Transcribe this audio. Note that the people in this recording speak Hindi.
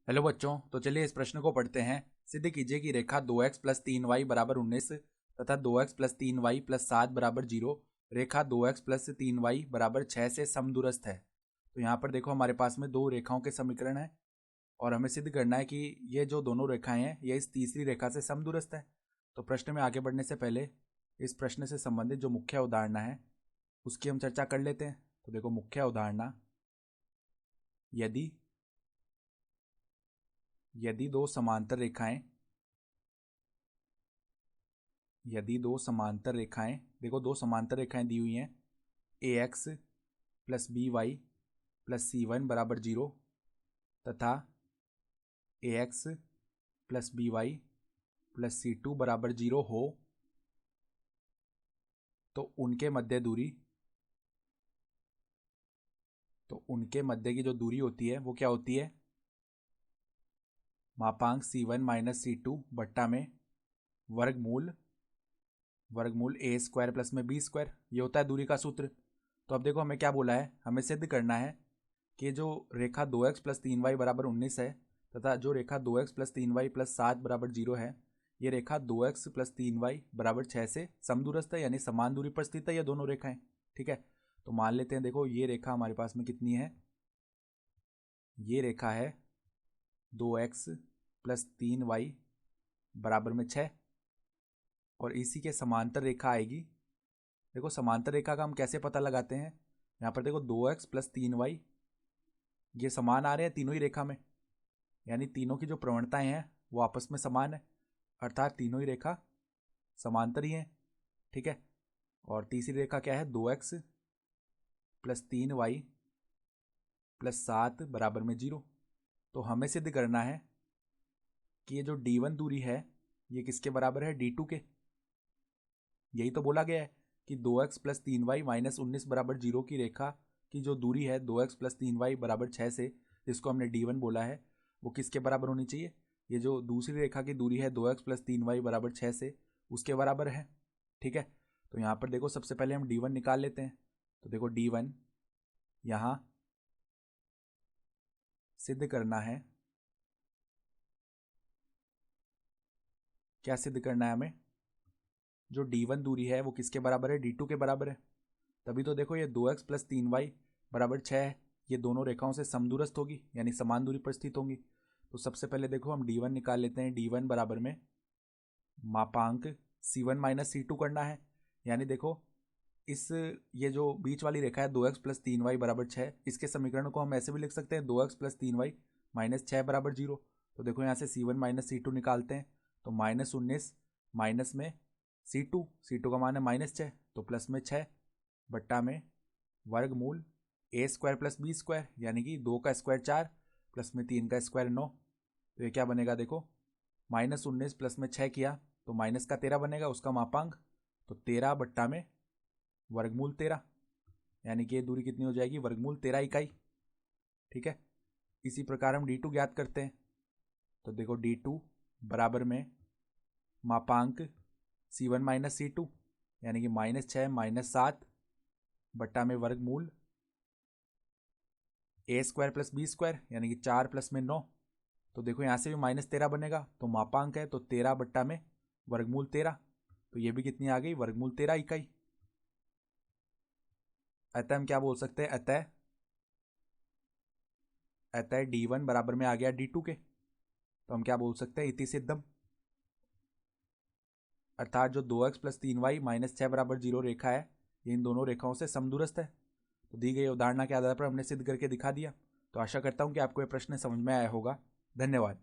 हेलो बच्चों, तो चलिए इस प्रश्न को पढ़ते हैं। सिद्ध कीजिए कि रेखा 2x प्लस 3y बराबर 19 तथा 2x प्लस 3y प्लस 7 बराबर 0 रेखा 2x प्लस 3y बराबर 6 से समदूरस्थ है। तो यहाँ पर देखो हमारे पास में दो रेखाओं के समीकरण है और हमें सिद्ध करना है कि ये जो दोनों रेखाएं हैं ये इस तीसरी रेखा से समदूरस्थ है। तो प्रश्न में आगे बढ़ने से पहले इस प्रश्न से संबंधित जो मुख्य अवधारणा है उसकी हम चर्चा कर लेते हैं। तो देखो मुख्य अवधारणा, यदि यदि दो समांतर रेखाएं यदि दो समांतर रेखाएं देखो दो समांतर रेखाएं दी हुई हैं a x plus b y plus c one बराबर 0 तथा a x plus b y plus c two बराबर 0 हो, तो उनके मध्य की जो दूरी होती है वो क्या होती है, मापांक C1 माइनस C2 बट्टा में वर्गमूल ए स्क्वायर प्लस में बी स्क्वायर, ये होता है दूरी का सूत्र। तो अब देखो हमें क्या बोला है, हमें सिद्ध करना है कि जो रेखा 2x प्लस 3y बराबर 19 है तथा जो रेखा 2x प्लस 3y प्लस 7 बराबर 0 है, ये रेखा 2x प्लस 3y बराबर 6 से समदूरस्थ है, यानी समान दूरी पर स्थित है ये दोनों रेखाएं। ठीक है, तो मान लेते हैं देखो ये रेखा हमारे पास में कितनी है, ये रेखा है 2x प्लस 3y बराबर में 6 और इसी के समांतर रेखा आएगी। देखो समांतर रेखा का हम कैसे पता लगाते हैं, यहाँ पर देखो 2x प्लस 3y ये समान आ रहे हैं तीनों ही रेखा में, यानी तीनों की जो प्रवणताएं हैं वो आपस में समान है, अर्थात तीनों ही रेखा समांतर ही हैं। ठीक है, और तीसरी रेखा क्या है, 2x प्लस 3y प्लस 7 बराबर में 0। तो हमें सिद्ध करना है कि ये जो d1 दूरी है ये किसके बराबर है, d2 के। यही तो बोला गया है कि 2x प्लस 3y माइनस 19 बराबर 0 की रेखा की जो दूरी है 2x प्लस 3y बराबर 6 से, जिसको हमने d1 बोला है, वो किसके बराबर होनी चाहिए, ये जो दूसरी रेखा की दूरी है 2x प्लस 3y बराबर 6 से उसके बराबर है। ठीक है, तो यहाँ पर देखो सबसे पहले हम d1 निकाल लेते हैं। तो देखो d1 यहाँ सिद्ध करना है, क्या सिद्ध करना है हमें, जो d1 दूरी है वो किसके बराबर है, d2 के बराबर है। तभी तो देखो ये 2x प्लस 3y बराबर 6 है, ये दोनों रेखाओं से समदूरस्थ होगी यानी समान दूरी पर स्थित होंगी। तो सबसे पहले देखो हम d1 निकाल लेते हैं, d1 बराबर में मापांक C1 माइनस C2 करना है, यानी देखो इस ये जो बीच वाली रेखा है 2x प्लस 3y बराबर 6, इसके समीकरण को हम ऐसे भी लिख सकते हैं 2x प्लस 3y माइनस 6 बराबर 0। तो देखो यहाँ से C1 माइनस C2 निकालते हैं, तो माइनस 19 माइनस में C2 का मान है माइनस 6, तो प्लस में 6 बट्टा में वर्गमूल ए स्क्वायर प्लस बी स्क्वायर, यानी कि 2 का स्क्वायर 4 प्लस में 3 का स्क्वायर 9। तो ये क्या बनेगा, देखो माइनस 19 प्लस में 6 किया तो माइनस का 13 बनेगा उसका मापांक, तो 13 बट्टा में वर्गमूल 13, यानी कि ये दूरी कितनी हो जाएगी, वर्गमूल 13 इकाई। ठीक है, इसी प्रकार हम d2 ज्ञात करते हैं। तो देखो d2 बराबर में मापांक C1 माइनस C2, यानी कि माइनस 6 माइनस 7 बट्टा में वर्गमूल ए स्क्वायर प्लस बी स्क्वायर, यानी कि 4 प्लस में 9। तो देखो यहाँ से भी माइनस 13 बनेगा, तो मापांक है तो 13 बट्टा में वर्गमूल 13, तो ये भी कितनी आ गई, वर्गमूल 13 इकाई। अतः हम क्या बोल सकते हैं, अतः d1 बराबर में आ गया d2 के। तो हम क्या बोल सकते हैं, इति सिद्धम, अर्थात जो 2x प्लस 3y माइनस 6 बराबर 0 रेखा है ये इन दोनों रेखाओं से समदूरस्थ है। तो दी गई उदाहरणा के आधार पर हमने सिद्ध करके दिखा दिया। तो आशा करता हूँ कि आपको ये प्रश्न समझ में आया होगा। धन्यवाद।